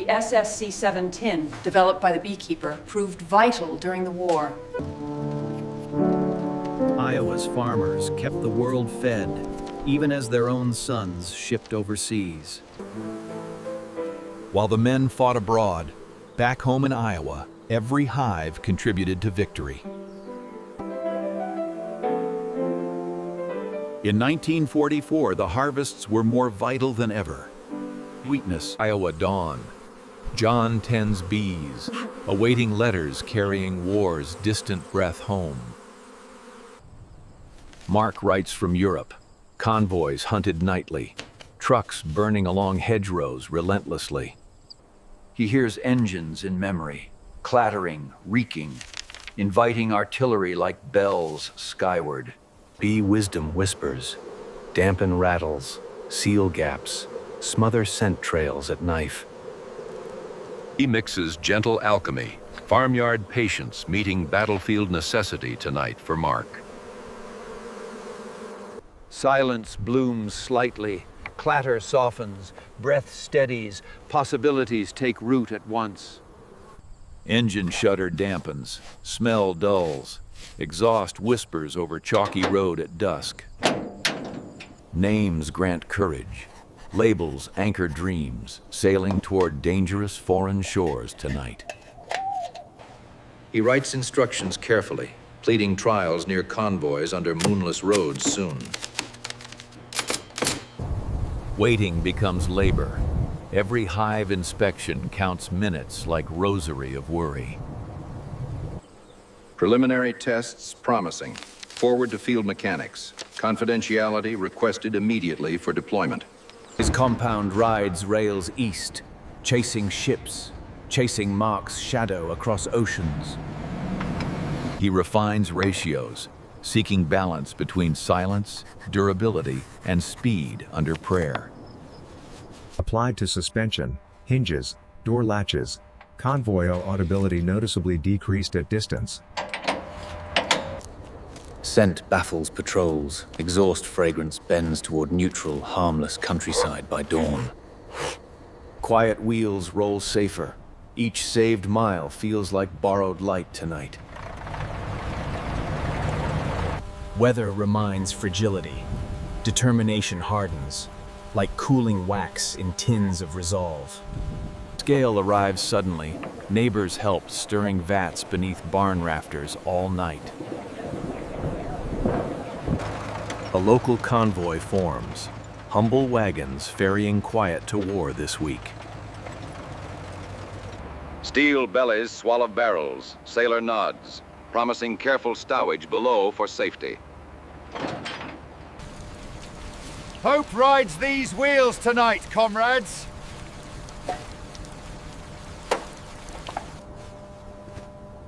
SSC-7 tin, developed by the beekeeper, proved vital during the war. Iowa's farmers kept the world fed, even as their own sons shipped overseas. While the men fought abroad, back home in Iowa, every hive contributed to victory. In 1944, the harvests were more vital than ever. Sweetness, Iowa dawn. John tends bees, awaiting letters carrying war's distant breath home. Mark writes from Europe. Convoys hunted nightly, trucks burning along hedgerows relentlessly. He hears engines in memory, clattering, reeking, inviting artillery like bells skyward. Bee wisdom whispers, dampen rattles, seal gaps, smother scent trails at knife. He mixes gentle alchemy, farmyard patience meeting battlefield necessity tonight for Mark. Silence blooms slightly, clatter softens, breath steadies, possibilities take root at once. Engine shudder dampens, smell dulls, exhaust whispers over chalky road at dusk. Names grant courage, labels anchor dreams, sailing toward dangerous foreign shores tonight. He writes instructions carefully, pleading trials near convoys under moonless roads soon. Waiting becomes labor. Every hive inspection counts minutes like rosary of worry. Preliminary tests promising. Forward to field mechanics. Confidentiality requested immediately for deployment. His compound rides rails east, chasing ships, chasing Mark's shadow across oceans. He refines ratios, seeking balance between silence, durability, and speed under prayer. Applied to suspension, hinges, door latches, convoy audibility noticeably decreased at distance. Scent baffles patrols, exhaust fragrance bends toward neutral, harmless countryside by dawn. Quiet wheels roll safer. Each saved mile feels like borrowed light tonight. Weather reminds fragility. Determination hardens, like cooling wax in tins of resolve. Scale arrives suddenly. Neighbors help, stirring vats beneath barn rafters all night. A local convoy forms. Humble wagons ferrying quiet to war this week. Steel bellies swallow barrels, sailor nods, promising careful stowage below for safety. Hope rides these wheels tonight, comrades.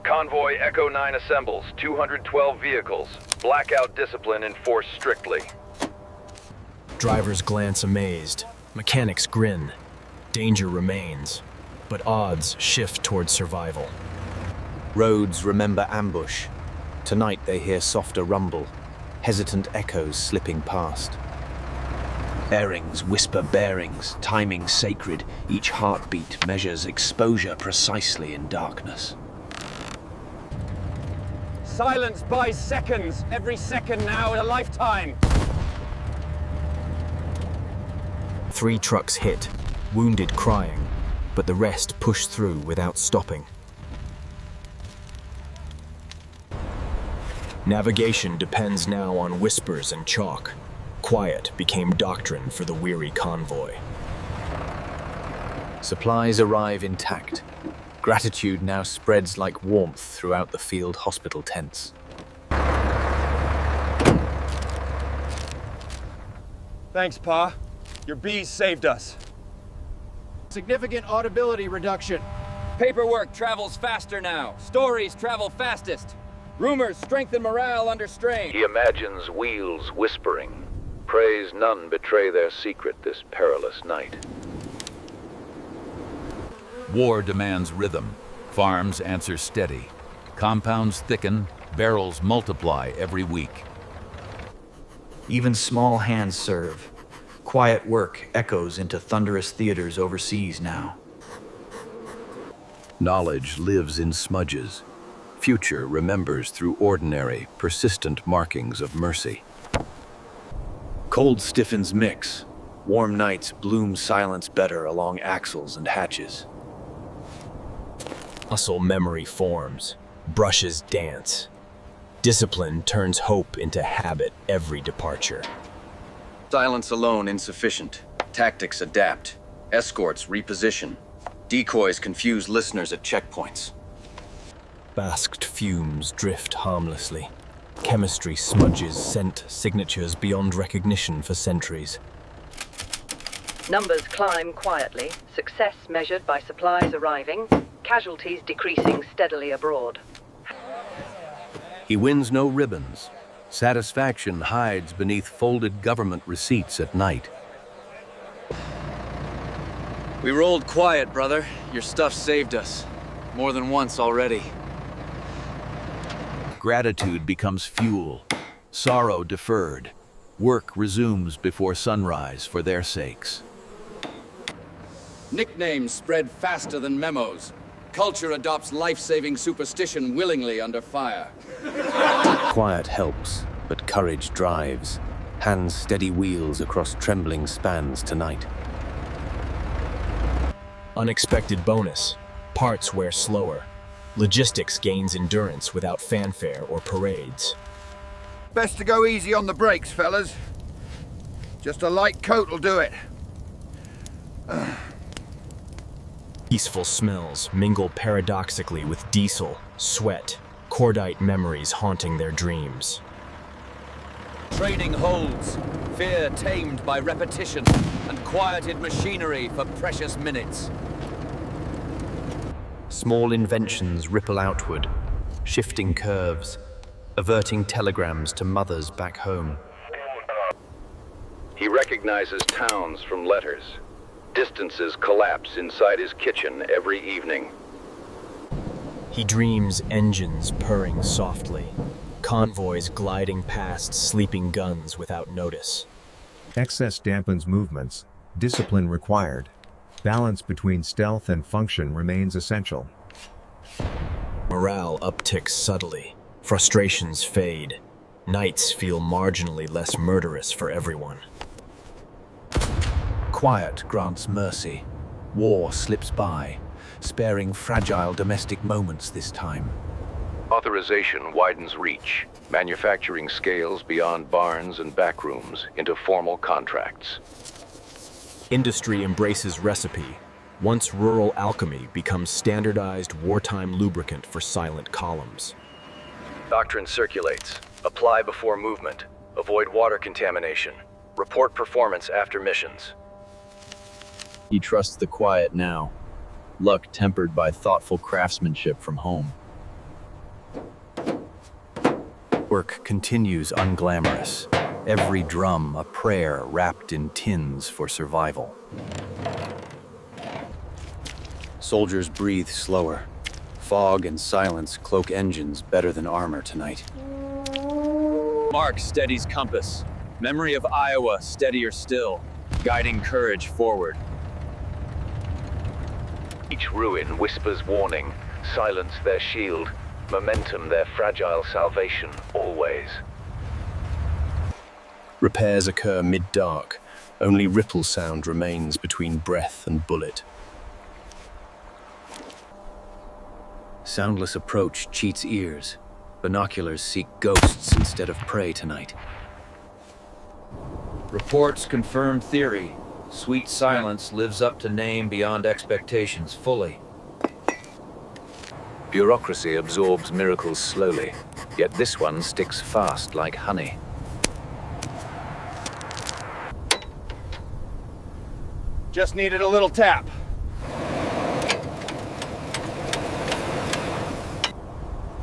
Convoy Echo 9 assembles, 212 vehicles. Blackout discipline enforced strictly. Drivers glance amazed. Mechanics grin. Danger remains, but odds shift toward survival. Roads remember ambush. Tonight they hear softer rumble, hesitant echoes slipping past. Bearings whisper bearings, timing sacred. Each heartbeat measures exposure precisely in darkness. Silence buys seconds. Every second now a lifetime. 3 trucks hit, wounded crying, but the rest pushed through without stopping. Navigation depends now on whispers and chalk. Quiet became doctrine for the weary convoy. Supplies arrive intact. Gratitude now spreads like warmth throughout the field hospital tents. Thanks, Pa. Your bees saved us. Significant audibility reduction. Paperwork travels faster now. Stories travel fastest. Rumors strengthen morale under strain. He imagines wheels whispering. Prays none betray their secret this perilous night. War demands rhythm. Farms answer steady. Compounds thicken, barrels multiply every week. Even small hands serve. Quiet work echoes into thunderous theaters overseas now. Knowledge lives in smudges. Future remembers through ordinary, persistent markings of mercy. Cold stiffens mix. Warm nights bloom silence better along axles and hatches. Muscle memory forms. Brushes dance. Discipline turns hope into habit every departure. Silence alone insufficient. Tactics adapt. Escorts reposition. Decoys confuse listeners at checkpoints. Basked fumes drift harmlessly. Chemistry smudges scent signatures beyond recognition for centuries. Numbers climb quietly, success measured by supplies arriving, casualties decreasing steadily abroad. He wins no ribbons. Satisfaction hides beneath folded government receipts at night. We rolled quiet, brother. Your stuff saved us. More than once already. Gratitude becomes fuel. Sorrow deferred. Work resumes before sunrise for their sakes. Nicknames spread faster than memos. Culture adopts life-saving superstition willingly under fire. Quiet helps, but courage drives. Hands steady wheels across trembling spans tonight. Unexpected bonus. Parts wear slower. Logistics gains endurance without fanfare or parades. Best to go easy on the brakes, fellas. Just a light coat will do it. Peaceful smells mingle paradoxically with diesel, sweat, cordite memories haunting their dreams. Training holds, fear tamed by repetition, and quieted machinery for precious minutes. Small inventions ripple outward, shifting curves, averting telegrams to mothers back home. He recognizes towns from letters. Distances collapse inside his kitchen every evening. He dreams engines purring softly, convoys gliding past sleeping guns without notice. Excess dampens movements, discipline required. Balance between stealth and function remains essential. Morale upticks subtly, frustrations fade, nights feel marginally less murderous for everyone. Quiet grants mercy. War slips by, sparing fragile domestic moments this time. Authorization widens reach. Manufacturing scales beyond barns and backrooms into formal contracts. Industry embraces recipe. Once rural alchemy becomes standardized wartime lubricant for silent columns. Doctrine circulates. Apply before movement. Avoid water contamination. Report performance after missions. He trusts the quiet now. Luck tempered by thoughtful craftsmanship from home. Work continues unglamorous. Every drum a prayer wrapped in tins for survival. Soldiers breathe slower. Fog and silence cloak engines better than armor tonight. Mark steadies compass. Memory of Iowa steadier still, guiding courage forward. Each ruin whispers warning. Silence their shield. Momentum their fragile salvation always. Repairs occur mid-dark. Only ripple sound remains between breath and bullet. Soundless approach cheats ears. Binoculars seek ghosts instead of prey tonight. Reports confirm theory. Sweet silence lives up to name beyond expectations fully. Bureaucracy absorbs miracles slowly, yet this one sticks fast like honey. Just needed a little tap.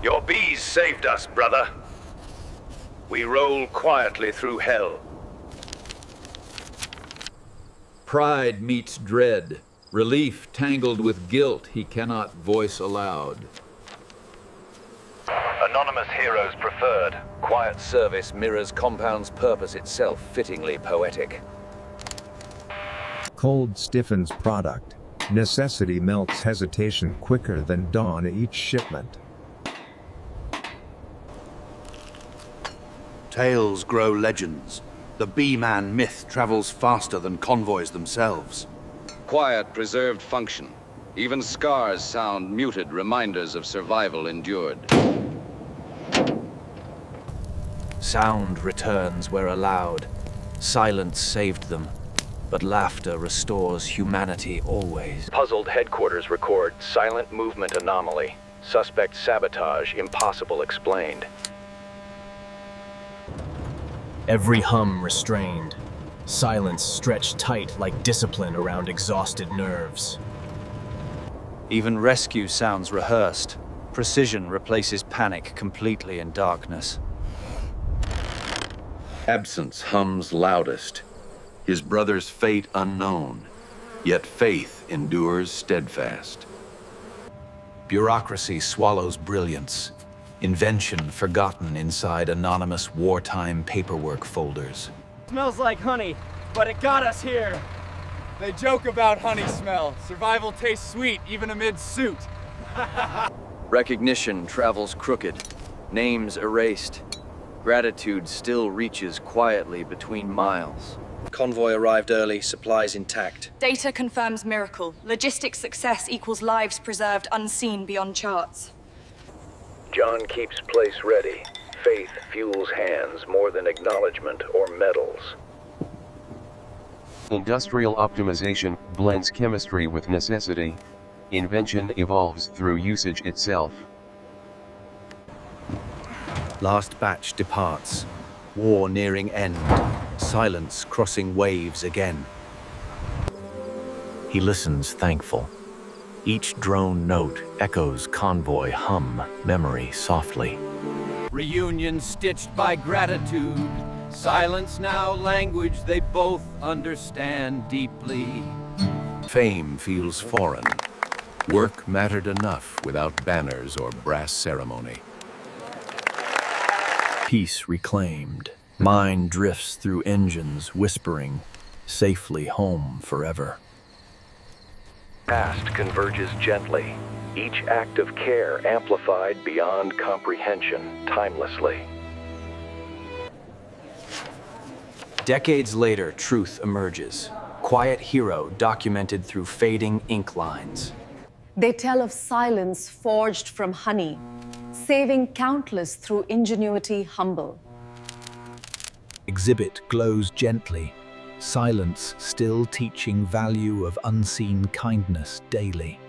Your bees saved us, brother. We roll quietly through hell. Pride meets dread. Relief tangled with guilt he cannot voice aloud. Anonymous heroes preferred. Quiet service mirrors compound's purpose itself, fittingly poetic. Cold stiffens product. Necessity melts hesitation quicker than dawn at each shipment. Tales grow legends. The bee-man myth travels faster than convoys themselves. Quiet preserved function. Even scars sound muted reminders of survival endured. Sound returns where allowed. Silence saved them, but laughter restores humanity always. Puzzled headquarters record silent movement anomaly. Suspect sabotage impossible explained. Every hum restrained. Silence stretched tight like discipline around exhausted nerves. Even rescue sounds rehearsed. Precision replaces panic completely in darkness. Absence hums loudest, his brother's fate unknown, yet faith endures steadfast. Bureaucracy swallows brilliance, invention forgotten inside anonymous wartime paperwork folders. Smells like honey, but it got us here. They joke about honey smell. Survival tastes sweet even amid soot. Recognition travels crooked, names erased. Gratitude still reaches quietly between miles. Convoy arrived early, supplies intact. Data confirms miracle. Logistics success equals lives preserved unseen beyond charts. John keeps place ready. Faith fuels hands more than acknowledgement or medals. Industrial optimization blends chemistry with necessity. Invention evolves through usage itself. Last batch departs. War nearing end. Silence crossing waves again. He listens thankful. Each drone note echoes convoy hum memory softly. Reunion stitched by gratitude. Silence now language they both understand deeply. Fame feels foreign. Work mattered enough without banners or brass ceremony. Peace reclaimed. Mind drifts through engines, whispering, safely home forever. Past converges gently. Each act of care amplified beyond comprehension, timelessly. Decades later, truth emerges. Quiet hero documented through fading ink lines. They tell of silence forged from honey, saving countless through ingenuity humble. Exhibit glows gently, silence still teaching value of unseen kindness daily.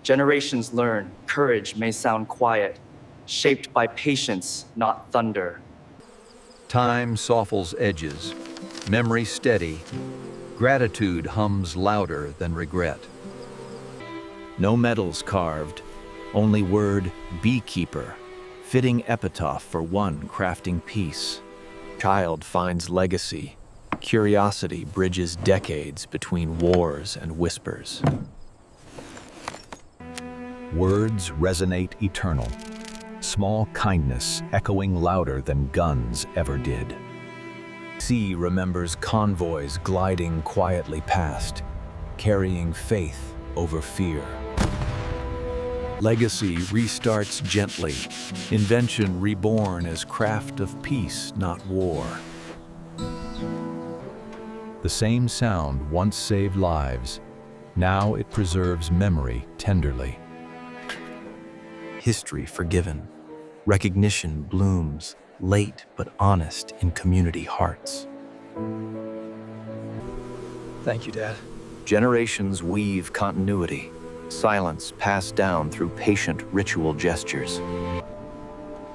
Generations learn courage may sound quiet, shaped by patience, not thunder. Time softens edges, memory steady, gratitude hums louder than regret. No medals carved, only word beekeeper, fitting epitaph for one crafting peace. Child finds legacy, curiosity bridges decades between wars and whispers. Words resonate eternal, small kindness echoing louder than guns ever did. Sea remembers convoys gliding quietly past, carrying faith over fear. Legacy restarts gently, invention reborn as craft of peace, not war. The same sound once saved lives, now it preserves memory tenderly. History forgiven, recognition blooms, late but honest in community hearts. Thank you, Dad. Generations weave continuity, silence passed down through patient ritual gestures.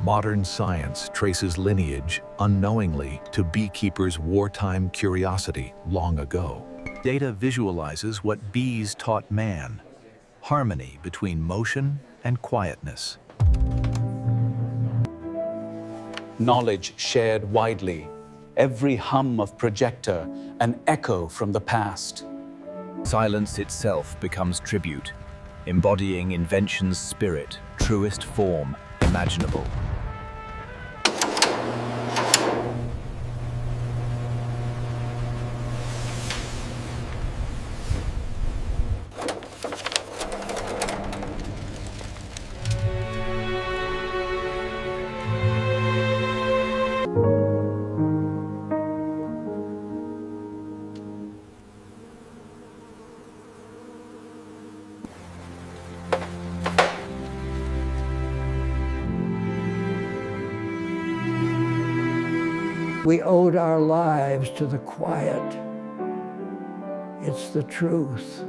Modern science traces lineage unknowingly to beekeepers' wartime curiosity long ago. Data visualizes what bees taught man, harmony between motion and quietness. Knowledge shared widely, every hum of projector, an echo from the past. Silence itself becomes tribute, embodying invention's spirit, truest form imaginable. We owed our lives to the quiet. It's the truth.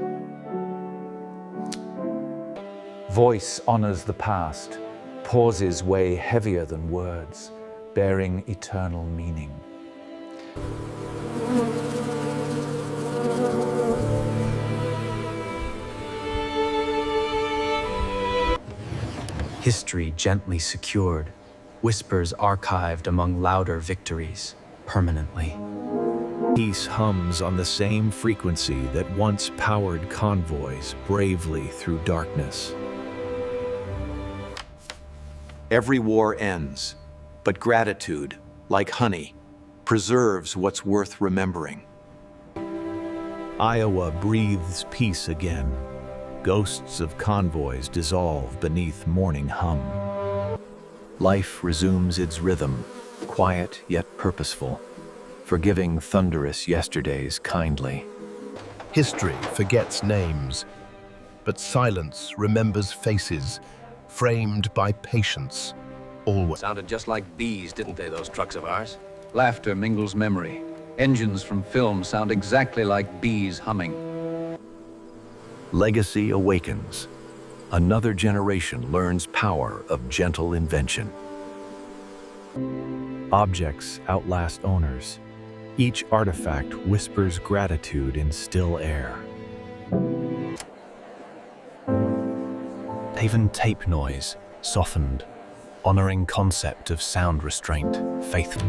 Voice honors the past, pauses weigh heavier than words, bearing eternal meaning. History gently secured, whispers archived among louder victories, permanently. Peace hums on the same frequency that once powered convoys bravely through darkness. Every war ends, but gratitude, like honey, preserves what's worth remembering. Iowa breathes peace again. Ghosts of convoys dissolve beneath morning hum. Life resumes its rhythm, quiet yet purposeful, forgiving thunderous yesterdays kindly. History forgets names, but silence remembers faces, framed by patience, always. Sounded just like bees, didn't they, those trucks of ours? Laughter mingles memory. Engines from film sound exactly like bees humming. Legacy awakens. Another generation learns power of gentle invention. Objects outlast owners. Each artifact whispers gratitude in still air. Even tape noise, softened, honoring concept of sound restraint, faithful.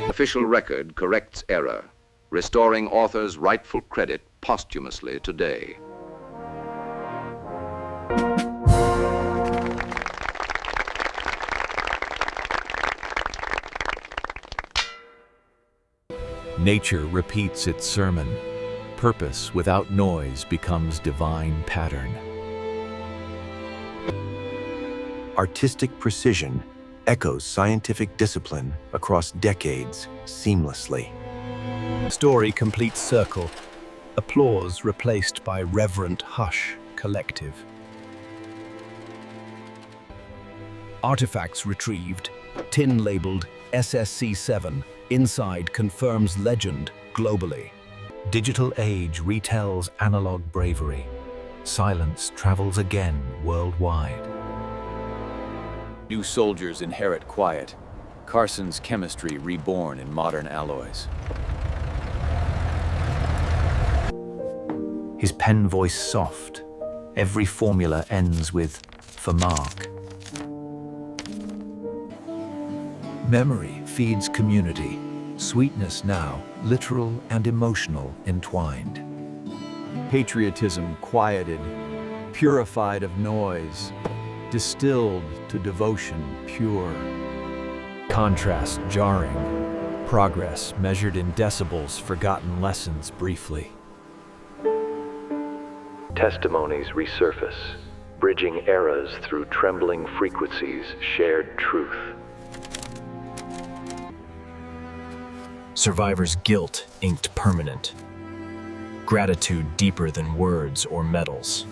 Official record corrects error, restoring author's rightful credit posthumously today. Nature repeats its sermon. Purpose without noise becomes divine pattern. Artistic precision echoes scientific discipline across decades seamlessly. Story completes circle. Applause replaced by reverent hush collective. Artifacts retrieved. Tin labeled SSC-7. Inside confirms legend globally. Digital age retells analog bravery. Silence travels again worldwide. New soldiers inherit quiet. Carson's chemistry reborn in modern alloys. His pen voice soft. Every formula ends with for Mark. Memory feeds community. Sweetness now, literal and emotional entwined. Patriotism quieted, purified of noise, distilled to devotion pure. Contrast jarring, progress measured in decibels, forgotten lessons briefly. Testimonies resurface, bridging eras through trembling frequencies, shared truth. Survivor's guilt inked permanent. Gratitude deeper than words or medals.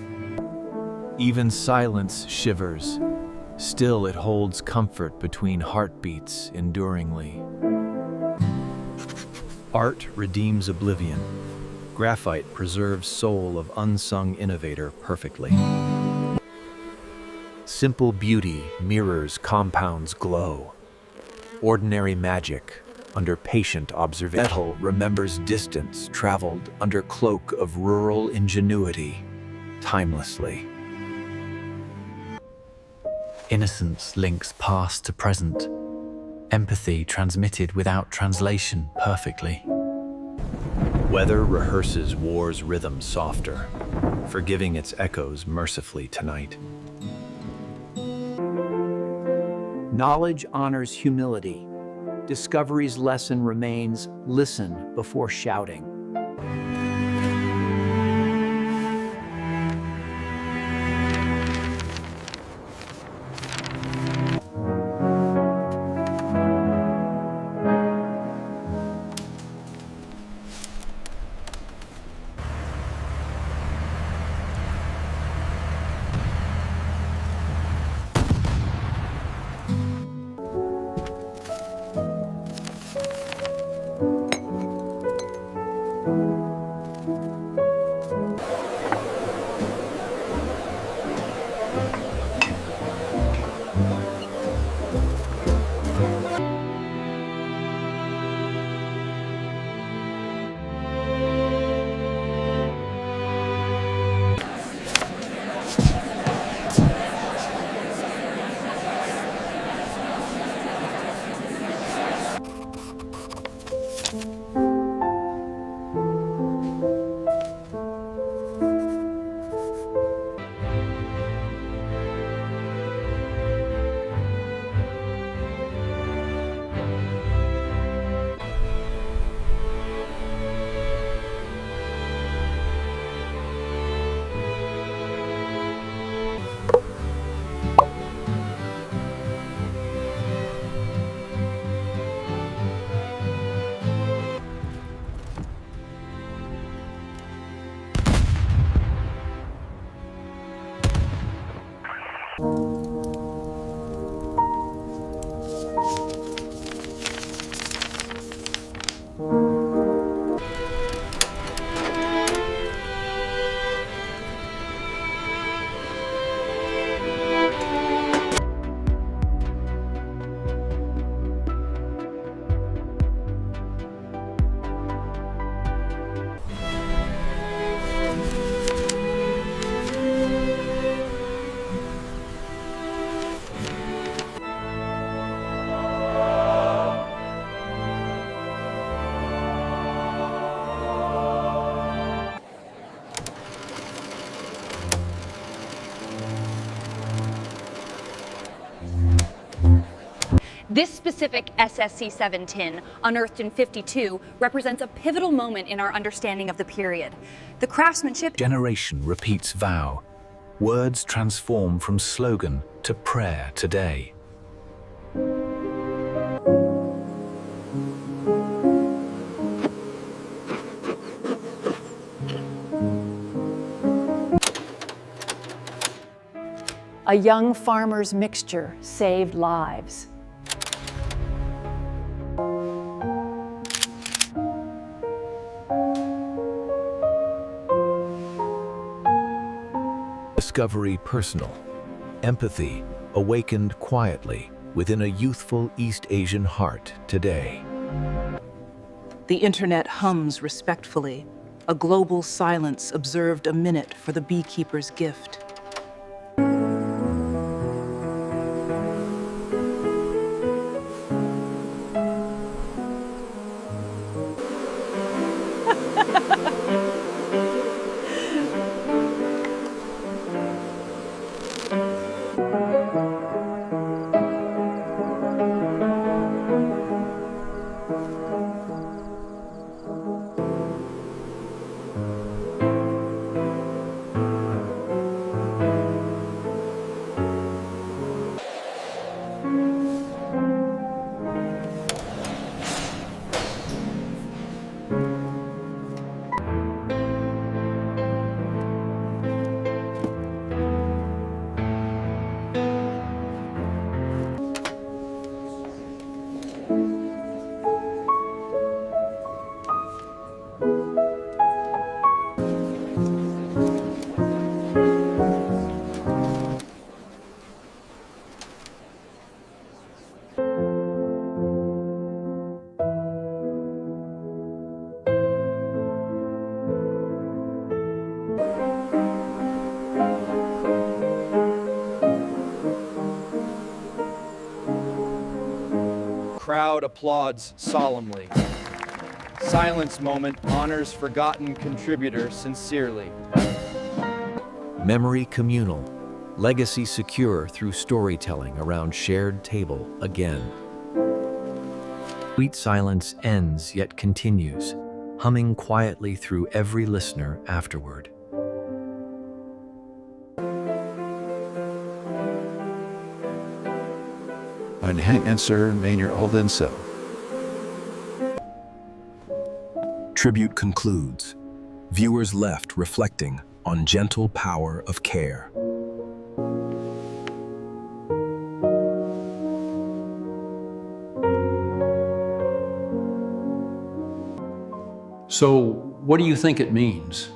Even silence shivers. Still it holds comfort between heartbeats enduringly. Art redeems oblivion. Graphite preserves soul of unsung innovator perfectly. Simple beauty mirrors compounds glow. Ordinary magic under patient observation. Metal remembers distance traveled under cloak of rural ingenuity, timelessly. Innocence links past to present. Empathy transmitted without translation perfectly. Weather rehearses war's rhythm softer, forgiving its echoes mercifully tonight. Knowledge honors humility. Discovery's lesson remains, listen before shouting. This specific SSC-7 tin, unearthed in '52, represents a pivotal moment in our understanding of the period. The craftsmanship... Generation repeats vow. Words transform from slogan to prayer today. A young farmer's mixture saved lives. Discovery personal. Empathy awakened quietly within a youthful East Asian heart today. The internet hums respectfully. A global silence observed a minute for the beekeeper's gift. Crowd applauds solemnly. Silence moment honors forgotten contributor sincerely. Memory communal. Legacy secure through storytelling around shared table again. Sweet silence ends yet continues, humming quietly through every listener afterward. Ein answer, Maynard Olden so. Tribute concludes. Viewers left reflecting on gentle power of care. So, what do you think it means?